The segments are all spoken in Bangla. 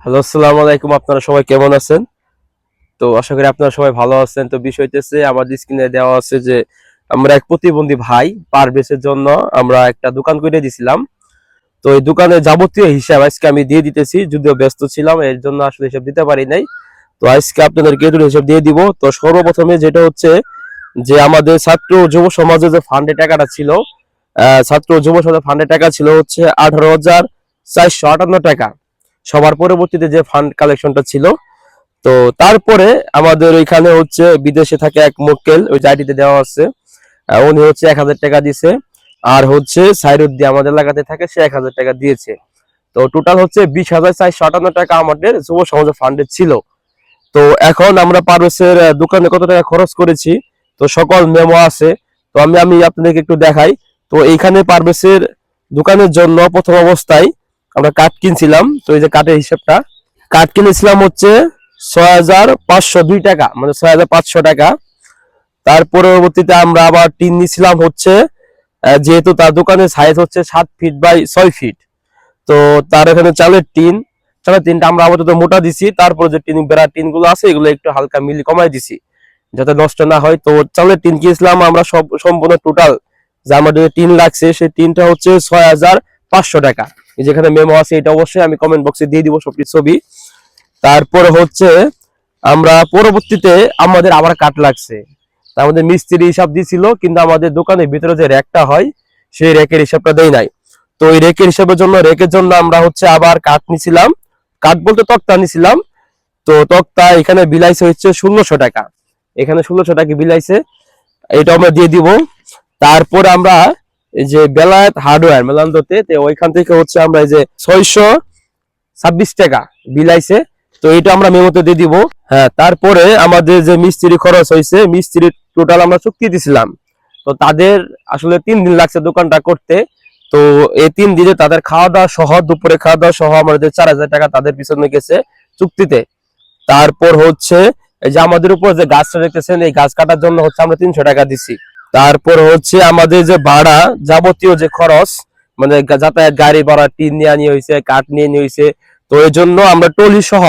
হ্যালো, আসসালামু আলাইকুম। আপনারা সবাই কেমন আছেন? তো আশা করি আপনারা সবাই ভালো আছেন। তো বিষয় হইতেছে আমাদের স্ক্রিনে দেওয়া আছে যে আমরা এক প্রতিবন্ধী ভাই পারভেজের জন্য আমরা একটা দোকান করে দিছিলাম। তো এই দোকানের যাবতীয় হিসাব আজকে আমি দিয়ে দিতেছি, যদিও ব্যস্ত ছিলাম এর জন্য আসলে হিসাব দিতে পারি নাই। তো আজকে আপনাদেরকে একটু হিসাব দিয়ে দিব। তো সর্বপ্রথমে যেটা হচ্ছে যে আমাদের ছাত্র ও যুব সমাজে যে ফান্ডে টাকাটা ছিল, ছাত্র ও যুব সমাজের ফান্ডে টাকা ছিল হচ্ছে 18,458 টাকা। সবার পরবর্তীতে যে ফান্ড কালেকশনটা ছিল, তো তারপরে আমাদের ওইখানে হচ্ছে বিদেশে থাকে এক মক্কেল, ওই যে আইডিতে দেওয়া আছে, উনি হচ্ছে 1,000 টাকা দিছে। আর হচ্ছে সাইরুদ্দি আমাদের এলাকাতে থাকে, সে 1,000 টাকা দিয়েছে। তো টোটাল হচ্ছে 20,458 টাকা আমাদের যুব সমাজ ফান্ডে ছিল। তো এখন আমরা পারভেজের দোকানে কত টাকা খরচ করেছি, তো সকল মেমো আছে। তো আমি আপনাদেরকে একটু দেখাই। তো এইখানে পারভেজের দোকানের জন্য প্রথম অবস্থায় আমরা কাঠ কিনছিলাম। তো এই যে কাঠের হিসাবটা, কাঠ কিনেছিলাম হচ্ছে 6,502 টাকা, মানে 6,500 টাকা। তার পরবর্তীতে আমরা আবার টিন নিছিলাম হচ্ছে, যেহেতু তার দোকানের সাইজ হচ্ছে 7 ফিট বাই 6 ফিট। তো তার এখানে চালের টিনটা আমরা আপাতত মোটা দিছি। তারপর যে টিন বেড়া টিন গুলো আছে এগুলো একটু হালকা মিলি কমাই দিছি যাতে নষ্ট না হয়। তো চালের টিন কিনছিলাম আমরা সব সম্পূর্ণ টোটাল যে আমাদের টিন লাগছে সেই টিনটা হচ্ছে 6,500 টাকা। যেখানে মেমো আছে এটা অবশ্যই আমি কমেন্ট বক্সে দিয়ে দিব সবটি ছবি। তারপরে হচ্ছে আমরা পরবর্তীতে আমাদের আবার কাঠ লাগছে। আমাদের মিস্ত্রি হিসাব দিছিল, কিন্তু আমাদের দোকানের ভিতরে যে র্যাকটা হয় সেই র্যাকের হিসাবটা দেয় নাই। তো এই র্যাকের জন্য আমরা হচ্ছে আবার কাঠ নিছিলাম, কাঠ বলতে তক্তা নিছিলাম। তো তক্তা এখানে বিলাইছে হচ্ছে 1,600 টাকা, এখানে 1,600 টাকা বিলাইছে, এটা আমরা দিয়ে দিব। তারপর আমরা এই যে বেলায়েত হার্ডওয়্যার মেলান্দতে, ওইখান থেকে হচ্ছে আমরা এই যে 626 টাকা বিলাইছে, তো এটা আমরা মেমোতে দিয়ে দিব। হ্যাঁ, তারপরে আমাদের যে মিস্ত্রি খরচ হয়েছে, মিস্ত্রি টোটাল আমরা চুক্তি দিছিলাম। তো তাদের আসলে 3 দিন লাগছে দোকানটা করতে। তো এই 3 দিনে তাদের খাওয়া দাওয়া সহ, দুপুরে খাওয়া দাওয়া সহ আমাদের 4,000 টাকা তাদের পিছনে গেছে চুক্তিতে। তারপর হচ্ছে এই যে আমাদের উপর যে গাছটা দেখতেছেন, এই গাছ কাটার জন্য হচ্ছে আমরা 300 টাকা দিছি। তারপর হচ্ছে আমাদের যে ভাড়া, যাবতীয় যে খরচ, মানে যাতায়াত গাড়ি ভাড়া, টিন নিয়ে আনি হয়েছে, কাঠ নিয়ে নিয়ে হয়েছে। তো এই জন্য আমরা টলি সহ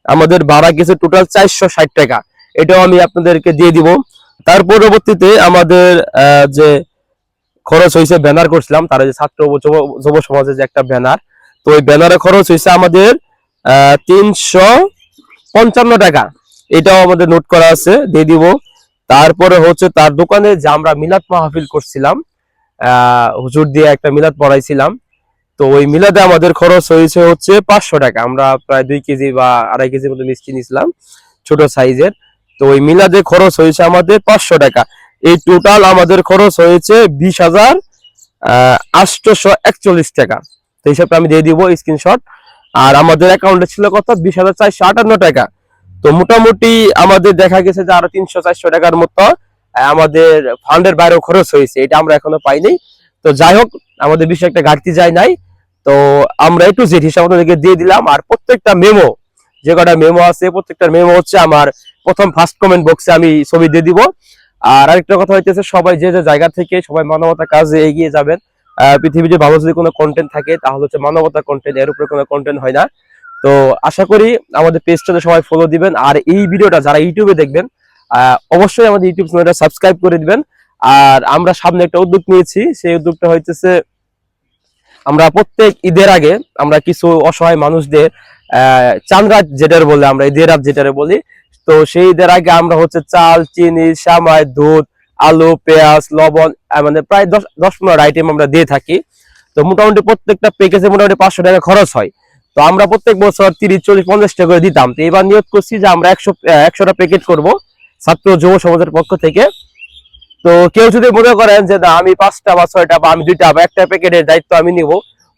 আমাদের ভাড়া গেছে টোটাল 460 টাকা, এটাও আমি আপনাদেরকে দিয়ে দিব। তার পরবর্তীতে আমাদের যে খরচ হয়েছে, ব্যানার করছিলাম তারা যে ছাত্র যুব সমাজের যে একটা ব্যানার, তো ওই ব্যানারে খরচ হয়েছে আমাদের 355 টাকা, এটাও আমাদের নোট করা আছে, দিয়ে দিব। তারপরে হচ্ছে তার দোকানে যে আমরা মিলাদ মাহফিল করছিলাম, হুজুর দিয়ে একটা মিলাদ পড়াইছিলাম, তো ওই মিলাদে আমাদের খরচ হয়েছে হচ্ছে 500 টাকা। আমরা প্রায় 2 কেজি বা 2.5 কেজির মতো মিষ্টি নিয়েছিলাম, ছোট সাইজের। তো ওই মিলাদে খরচ হয়েছে আমাদের 500 টাকা। এই টোটাল আমাদের খরচ হয়েছে 20,841 টাকা। তো হিসাবটা আমি দিয়ে দিব স্ক্রিনশট। আর আমাদের অ্যাকাউন্টে ছিল কত, 20,458 টাকা। তো মোটামুটি আমাদের দেখা গেছে যে আরো 300-400 টাকার মতো আমাদের ফান্ডের বাইরেও খরচ হয়েছে, এটা আমরা এখনো পাইনি। তো যাই হোক, আমাদের বিষয়ে একটা ঘাটতি যায় নাই। তো আমরা একটু জেড হিসাব আপনাদেরকে দিয়ে দিলাম। আর প্রত্যেকটা মেমো, যে কটা মেমো আছে প্রত্যেকটা মেমো হচ্ছে আমার প্রথম ফার্স্ট কমেন্ট বক্সে আমি ছবি দিয়ে দিব। আর আরেকটা কথা হইতেছে, সবাই যে যে জায়গা থেকে সবাই মানবতা কাজে এগিয়ে যাবেন। পৃথিবীতে ভালো যদি কোনো কন্টেন্ট থাকে তাহলে হচ্ছে মানবতা কন্টেন্ট, এর উপরে কোনো কন্টেন্ট হয় না। তো আশা করি আমাদের পেজটাতে সবাই ফলো দিবেন। আর এই ভিডিওটা যারা ইউটিউবে দেখবেন, অবশ্যই আমাদের ইউটিউব চ্যানেলটা সাবস্ক্রাইব করে দিবেন। আর আমরা সামনে একটা উদ্যোগ নিয়েছি, সেই উদ্যোগটা হইতেছে আমরা প্রত্যেক ঈদের আগে আমরা কিছু অসহায় মানুষদের চাঁদরাত যেটার বলে, আমরা ঈদের রাত যেটারে বলি, তো সেই ঈদের আগে আমরা হচ্ছে চাল, চিনি, সামাই, দুধ, আলু, পেঁয়াজ, লবণ, মানে প্রায় 10-15 আইটেম আমরা দিয়ে থাকি। তো মোটামুটি প্রত্যেকটা প্যাকেজে মোটামুটি 500 টাকা খরচ হয়। তো আমরা প্রত্যেক বছর 30, 40, 50 টাকা করে দিতাম। তো এবার নিয়োগ করছি যে আমরা 100টা প্যাকেট করব ছাত্র যুব সমাজের পক্ষ থেকে। তো কেউ যদি মনে করেন যে না আমি 5টা বা 6টা বা আমি 2টা বা একটা প্যাকেটের দায়িত্ব আমি নিব,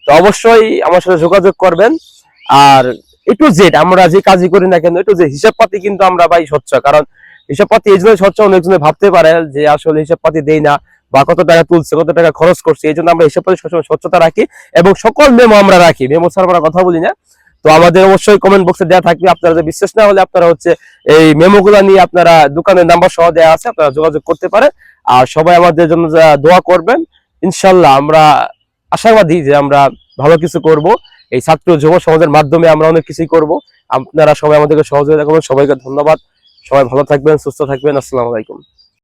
তো অবশ্যই আমার সাথে যোগাযোগ করবেন। আর একটু জেড আমরা যে কাজই করি না কেন, একটু যে হিসাব পাতি কিন্তু আমরা ভাই স্বচ্ছ, কারণ হিসাব পাতি এই জন্য স্বচ্ছ, অনেকজনে ভাবতে পারে যে আসলে হিসাব পাতি দেই না বা কত টাকা তুলছে, কত টাকা খরচ করছে, এই জন্য আমরা হিসাব পাতি সবসময় স্বচ্ছতা রাখি এবং সকল মেমো আমরা রাখি, মেমো ছাড়া আমরা কথা বলি না। তো আমাদের অবশ্যই কমেন্ট বক্সে দেওয়া থাকবে, আপনারা যদি বিশ্বাস না হলে আপনারা হচ্ছে এই মেমো গুলা নিয়ে আপনারা দোকানের নাম্বার সহ দেওয়া আছে, আপনারা যোগাযোগ করতে পারেন। আর সবাই আমাদের জন্য দোয়া করবেন। ইনশাল্লাহ আমরা আশাবাদী যে আমরা ভালো কিছু করব। এই ছাত্র যুব সমাজের মাধ্যমে আমরা অনেক কিছুই করব। আপনারা সবাই আমাদেরকে সহযোগিতা করবেন। সবাইকে ধন্যবাদ। সবাই ভালো থাকবেন, সুস্থ থাকবেন। আসসালামু আলাইকুম।